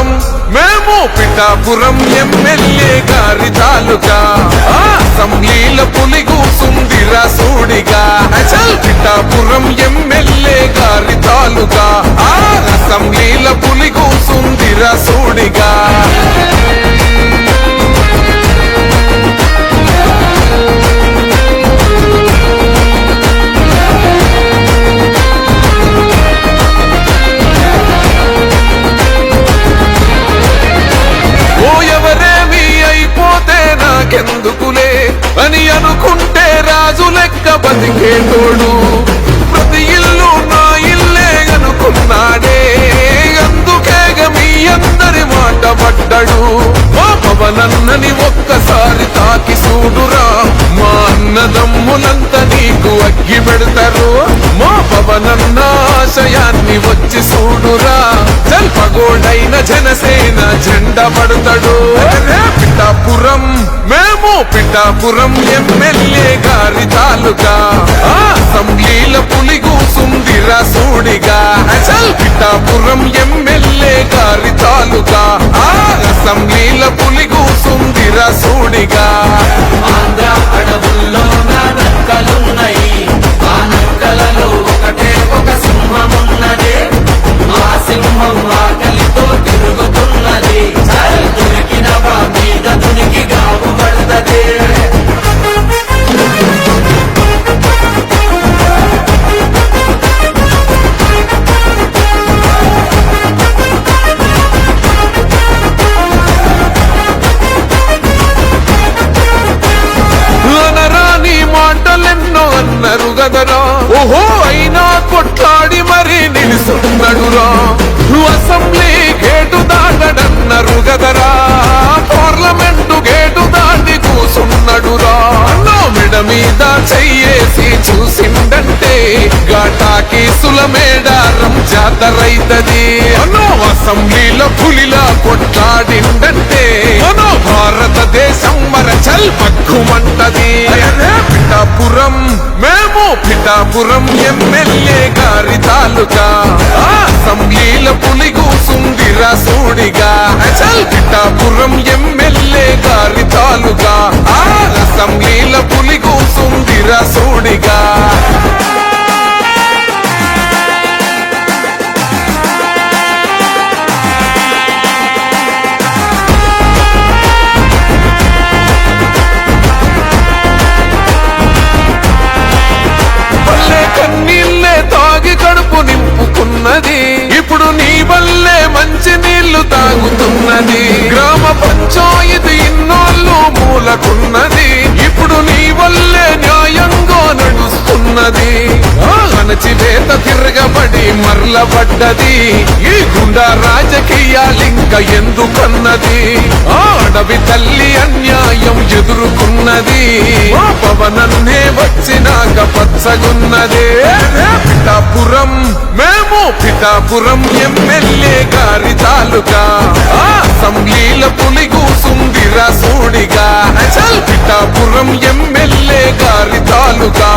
పిఠాపురం మేము పిఠాపురం ఎమ్మెల్యే గారి తాలూకా అసెంబ్లీల పులిగూసుందిరా సూడిగా చల్ పిఠాపురం ఎమ్మెల్యే గారి తాలూకా అసెంబ్లీల పులిగూసుందిరా సూడిగా ఎందుకులే అని అనుకుంటే రాజు లెక్క బతికేటోడు ప్రతి ఇల్లు నా ఇల్లే అనుకున్నాడే అందుకేగ మీ అందరి మాట పడ్డాడు మా పవనన్నని ఒక్కసారి తాకి చూడురా మా అన్నదమ్ములంతా నీకు అగ్గి పెడతారు మా పవనన్న ఆశయాన్ని వచ్చి చూడురా జల్పగోడైన జనసేన జెండా పడతాడు పిఠాపురం మేము పిఠాపురం ఎమ్మెల్యే గారి తాలూకా అసెంబ్లీల పులిగూసుందిరా సూడిగా చల్ పిఠాపురం ఎమ్మెల్యే గారి తాలూకా అసెంబ్లీల పులిగూసుందిరా సూడిగా ఆంధ్ర అడవుల్లో నక్కలున్నాయి ఆ నక్కలలో ఒకటే ఒక సింహమున్నది ఆ సింహం ఆకలితో తిరుగుతున్నది దొరికిన మీద దునికి గావు పడుతుంది అన్నారు గదరా ఓహో అయినా కొట్లాడి మరీ నిలుస్తున్నాడురా అసెంబ్లీ గేటు దాటడన్నారు గదరా పార్లమెంటు గేటు దాటి కూసున్నాడురా మెడ మీద చెయ్యేసి చూసిందంటే ఘాటాకి సులమేడారం జాతరైతది అసెంబ్లీలో పులిలా కొట్లాడిందంటే భారతదేశం మరచల్ పక్కుమంటది పిఠాపురం మేము పిఠాపురం ఎమ్మెల్యే గారి తాలూకా అసెంబ్లీల పులిగూసుందిరా సూడిగా చల్ పిఠాపురం ఎమ్మెల్యే గారి తాలూకా అసెంబ్లీల పులిగూసుందిరా సూడిగా నింపుకున్నది ఇప్పుడు నీ వల్లే మంచి నీళ్లు తాగుతున్నది గ్రామ పంచాయతీ ఇన్నోళ్ళు మూలకున్నది ఇప్పుడు నీ వల్లే న్యాయంగా నడుస్తున్నది అణచివేత తిరగబడి మరలబడ్డది ఈ గుండా రాజకీయాలింక ఎందుకన్నది అడవి తల్లి అన్యాయం ఎదుర్కొన్నది పవనన్నే వచ్చినాక పచ్చగున్నదే పిఠాపురం మేము పిఠాపురం ఎమ్మెల్యే గారి తాలూకా అసెంబ్లీల పులిగూసుందిరా సూడిగా చల్ పిఠాపురం ఎమ్మెల్యే గారి తాలూకా